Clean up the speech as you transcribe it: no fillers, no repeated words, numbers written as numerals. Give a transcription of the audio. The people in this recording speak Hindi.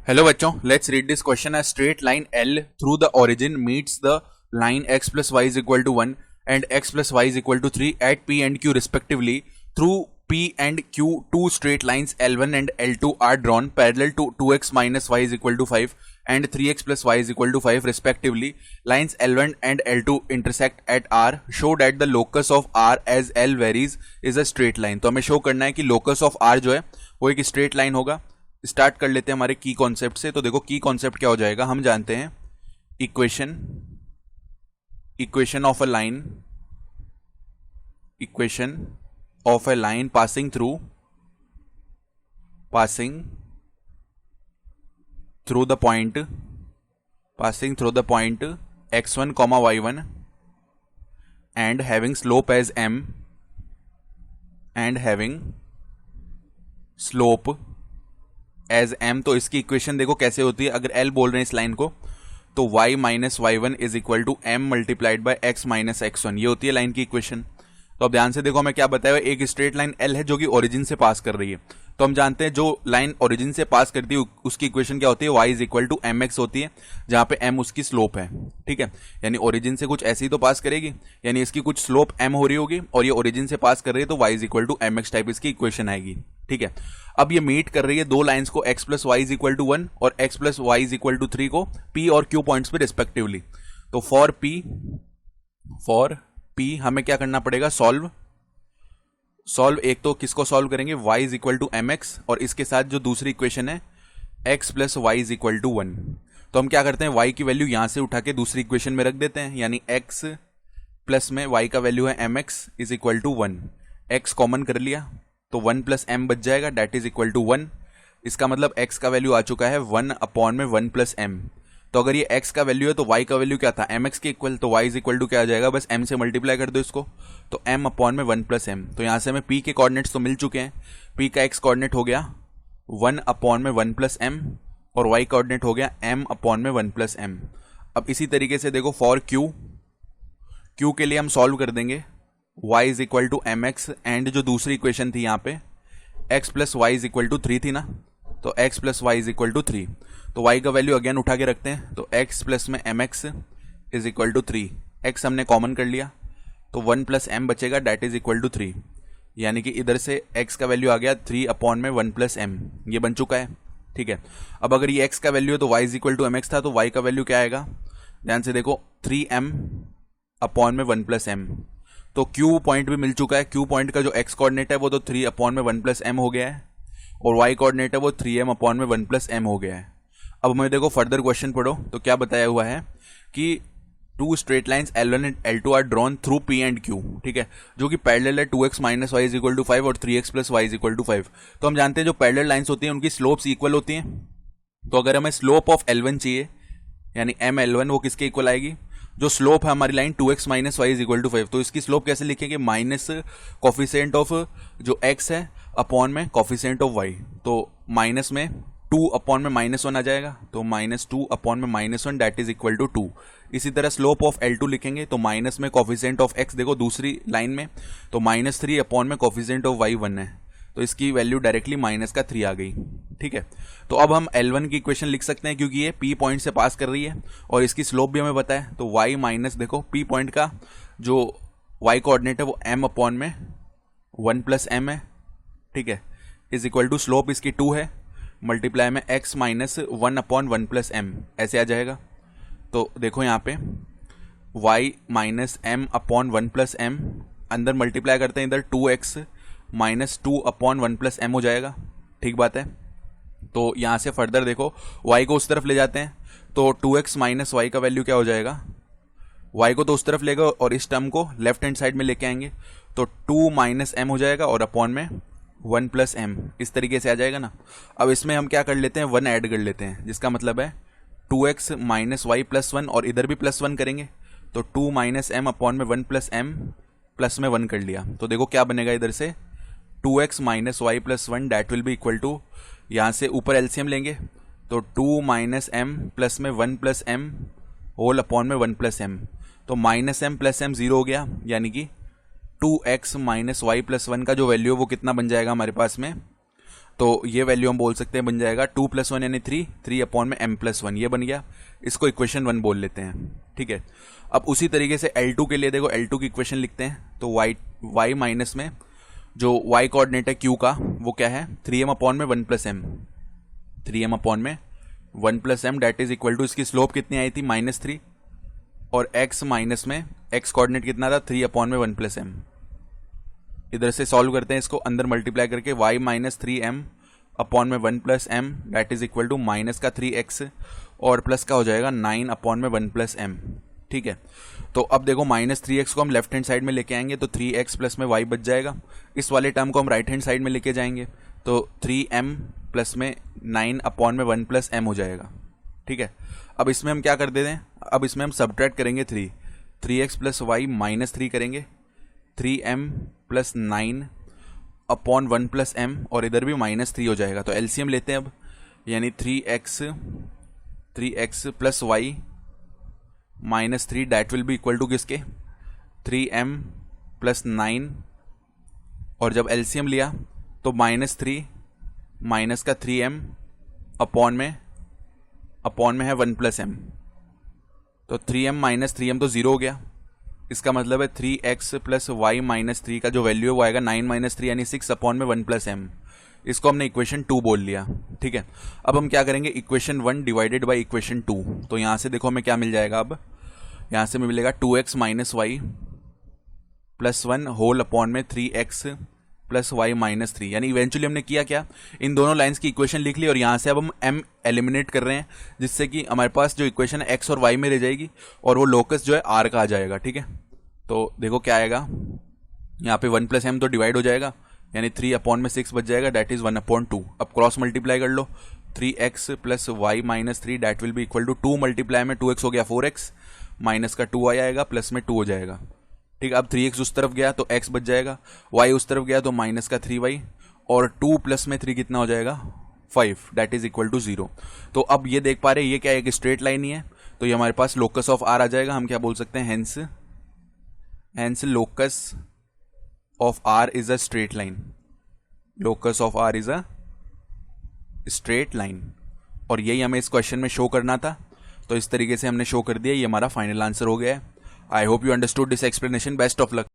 हेलो बच्चों, let's read this question. A straight line L through the origin meets the line x plus y is equal to 1 and x plus y is equal to 3 at P and Q respectively. Through P and Q, two straight lines L1 and L2 are drawn parallel to 2x minus y is equal to 5 and 3x plus y is equal to 5 respectively. Lines L1 and L2 intersect at R. Show that the locus of R as L varies is a straight line. तो हमें शो करना है कि locus of R जो है वो एक स्ट्रेट लाइन होगा. स्टार्ट कर लेते हैं हमारे की कॉन्सेप्ट से. तो देखो की कॉन्सेप्ट क्या हो जाएगा, हम जानते हैं equation equation of a line passing through the point x1 y1 and having slope as m as m. तो इसकी इक्वेशन देखो कैसे होती है. अगर L बोल रहे हैं इस लाइन को तो y minus y one is equal to m multiplied by x minus x1. ये होती है लाइन की इक्वेशन. तो अब ध्यान से देखो हमें क्या बताया. एक स्ट्रेट लाइन L है जो कि ओरिजिन से पास कर रही है. तो हम जानते हैं जो लाइन ओरिजिन से पास करती है उसकी इक्वेशन क्या होती है, y is equal to m x होती है, जहां पे m उसकी स्लोप है. ठीक है, यानी ओरिजिन से कुछ ऐसी तो पास करेगी, यानी इसकी कुछ स्लोप m हो रही होगी और ये ओरिजिन से पास कर रही है तो y is equal to m x type इसकी इक्वेशन आएगी. ठीक है, अब ये मीट कर रही है दो लाइंस को x plus y is equal to 1 और x plus y is equal to 3 को p और q पॉइंट्स पे रिस्पेक्टिवली. तो फॉर p हमें क्या करना पड़ेगा, सॉल्व. एक तो किसको सॉल्व करेंगे, y is equal to m x और इसके साथ जो दूसरी इक्वेशन है x plus y is equal to 1. तो हम क्या करते हैं, y की वैल्यू यहां से उठा के दूसरी इक्वेशन में रख देते हैं, यानी x प्लस में y का वैल्यू है m x is equal to 1. x common कर लिया तो 1 प्लस m बच जाएगा, डेट इज इक्वल टू 1. इसका मतलब x का वैल्यू आ चुका है 1 अपॉन में 1 प्लस m. तो अगर ये x का वैल्यू है तो y का वैल्यू क्या था, mx के इक्वल. तो y इज इक्वल टू क्या आ जाएगा, बस m से मल्टीप्लाई कर दो इसको, तो m अपॉन में 1 प्लस m. तो यहां से हमें p के कोऑर्डिनेट्स तो मिल चुके हैं. p का x कोऑर्डिनेट हो गया 1 अपॉन में 1 प्लस m और y कोऑर्डिनेट हो गया m अपॉन में 1 प्लस m. अब इसी तरीके से देखो फॉर q के लिए हम सॉल्व कर देंगे y is equal to m x and जो दूसरी इक्वेशन थी यहाँ पे x plus y is equal to 3 थी ना, तो x plus y is equal to 3. तो y का वैल्यू अगेन उठा के रखते हैं, तो x प्लस में m x is equal to 3. x हमने कॉमन कर लिया तो 1 प्लस m बचेगा, डेट इज इक्वल टू 3. यानी कि इधर से x का वैल्यू आ गया 3 अपॉन में 1 प्लस m. ये बन चुका है. ठीक है, अब अगर ये x का वैल्यू है तो y is equal to m x था, तो y का वैल्यू क्या आएगा, ध्यान से देखो 3m अपॉन में 1 प्लस m. तो q पॉइंट भी मिल चुका है. q पॉइंट का जो x कोऑर्डिनेट है वो तो 3 अपॉन में 1 प्लस m हो गया है और y कोऑर्डिनेट है वो 3m अपॉन में 1 प्लस m हो गया है. अब हमें देखो फर्दर क्वेश्चन पढ़ो तो क्या बताया हुआ है कि two straight lines L1 and L2 are drawn through P and Q. ठीक है, जो कि पैरेलल है 2x minus y is equal to 5 और 3x plus y is equal to 5. तो हम जानते हैं जो पैरेलल लाइंस होती हैं उनकी स्लोप्स इक्वल होती हैं. तो अगर हमें स्लोप ऑफ L1 चाहिए यानी ML1, वो किसके इक्वल आएगी, जो स्लोप है हमारी line 2x minus y is equal to 5. तो इसकी स्लोप कैसे लिखेंगे, माइनस कॉफिशिएंट ऑफ जो x है अपॉन में कॉफिशिएंट ऑफ y. तो माइनस में 2 अपॉन में -1 आ जाएगा, तो -2 अपॉन में -1 डेट इज इक्वल टू 2. इसी तरह स्लोप ऑफ L2 लिखेंगे तो माइनस में कॉफिशिएंट ऑफ x देखो दूसरी लाइन में, तो -3 अपॉन में कॉफिशिएंट ऑफ y 1 है, तो इसकी वैल्यू डायरेक्टली -3 आ गई. ठीक है, तो अब हम L1 की इक्वेशन लिख सकते हैं क्योंकि ये P पॉइंट से पास कर रही है और इसकी स्लोप भी हमें पता है. तो y माइनस देखो P पॉइंट का जो y कोऑर्डिनेट है वो m अपॉन में 1 प्लस m है. ठीक है, इज इक्वल टू स्लोप इसकी 2 है, मल्टीप्लाई में x minus 1 upon 1 plus m ऐसे आ जाएगा. तो देखो यहाँ पे y minus m upon 1 plus m, अंदर मल्टीप्लाई करते हैं इधर 2x minus 2 upon 1 plus m हो जाएगा. ठीक बात है. तो यहाँ से फर्दर देखो y को उस तरफ ले जाते हैं तो 2x माइनस वाई का वैल्यू क्या हो जाएगा, y को तो उस तरफ लेगा और इस टर्म को लेफ्ट हैंड साइड में लेके आएंगे तो 2 माइनस m हो जाएगा और अपॉन में 1 प्लस m. इस तरीके से आ जाएगा ना. अब इसमें हम क्या कर लेते हैं, 1 ऐड कर लेते हैं, जिसका मतलब है 2x माइनस वाई प्लस 1 और इधर भी प्लस 1 करेंगे तो 2 माइनस m अपॉन में 1 प्लस m प्लस में 1 कर लिया. तो देखो क्या बनेगा इधर से 2x minus y plus 1 that will be equal to, यहाँ से ऊपर एलसीएम लेंगे तो 2 माइनस m प्लस में 1 प्लस m होल अपॉन में 1 प्लस m. तो माइनस m प्लस m 0 हो गया, यानी कि 2x माइनस वाई प्लस 1 का जो वैल्यू है वो कितना बन जाएगा हमारे पास में, तो ये वैल्यू हम बोल सकते हैं बन जाएगा 2+1 यानी 3 अपॉन में m+1, ये बन गया। इसको इक्वेशन 1 बोल लेते हैं, ठीक है। अब उसी तरीके से L2 के लिए देखो, L2 की इक्वेशन लिखते हैं। तो y माइनस में जो y कोऑर्डिनेट है q का वो क्या है, 3m अपॉन में 1+m, 3m अपॉन में 1+m that is equal to, इसकी स्लोप कितनी आई थी -3, और x माइनस में x कोऑर्डिनेट कितना था 3 अपॉन में 1+m। इधर से सॉल्व करते हैं इसको, अंदर मल्टीप्लाई करके y माइनस 3m अपॉन में 1+m that is equal to minus का 3x और प्लस का हो जाएगा 9 अपॉन में 1+m, ठीक है। तो अब देखो -3x को हम लेफ्ट हैंड साइड में लेके आएंगे तो 3x प्लस में y बच जाएगा। इस वाले टर्म को हम राइट हैंड साइड में लेके जाएंगे तो 3m प्लस में 9 अपॉन में 1+m हो जाएगा, ठीक है। अब इसमें हम क्या कर देते हैं, अब इसमें हम सब्ट्रैक्ट करेंगे 3x प्लस y -3 करेंगे, 3m प्लस 9 अपॉन 1+m और इधर भी -3 हो जाएगा। तो एलसीएम लेते हैं अब, यानी 3x plus y -3 that will be equal to किसके, 3m प्लस 9, और जब एलसीएम लिया तो -3 माइनस का 3m अपॉन में है 1+m, तो 3m माइनस 3m तो 0 हो गया। इसका मतलब है 3x प्लस y -3 का जो वैल्यू है वो आएगा 9 - 3 यानी 6 अपॉन में 1+m। इसको हमने इक्वेशन 2 बोल लिया, ठीक है। अब हम क्या करेंगे, इक्वेशन 1 डिवाइडेड बाई इक्वेशन 2। तो यहां से देखो हमें क्या मिल जाएगा, अब यहां से हमें मिलेगा 2x minus y plus 1 whole upon में 3x प्लस वाई -3, यानी इवेंचुअली हमने किया क्या, इन दोनों लाइंस की इक्वेशन लिख ली और यहां से अब हम m एलिमिनेट कर रहे हैं, जिससे कि हमारे पास जो इक्वेशन है x और y में रह जाएगी और वो लोकस जो है r का आ जाएगा, ठीक है। तो देखो क्या आएगा, यहाँ पे 1+m तो डिवाइड हो जाएगा, यानी 3 अपॉन में 6 बच जाएगा, डेट इज 1/2। अब क्रॉस मल्टीप्लाई कर लो, 3x plus y -3 that will be equal to 2 multiply में 2x हो गया 4x, माइनस का 2y आएगा, प्लस में 2 हो जाएगा, ठीक है। अब 3x उस तरफ गया तो x बच जाएगा, y उस तरफ गया तो माइनस का 3y, और 2 प्लस में 3 कितना हो जाएगा 5, डेट इज इक्वल टू 0। तो अब ये देख पा रहे हैं ये क्या है, एक स्ट्रेट लाइन ही है, तो ये हमारे पास लोकस ऑफ r आ जाएगा। हम क्या बोल सकते हैं, hence locus of r is a straight line, locus of r is a straight line, और यही हमें इस क्वेश्चन में शो करना था। तो इस तरीके से हमने शो कर दिया, ये हमारा फाइनल आंसर हो गया है। I hope you understood this explanation, best of luck.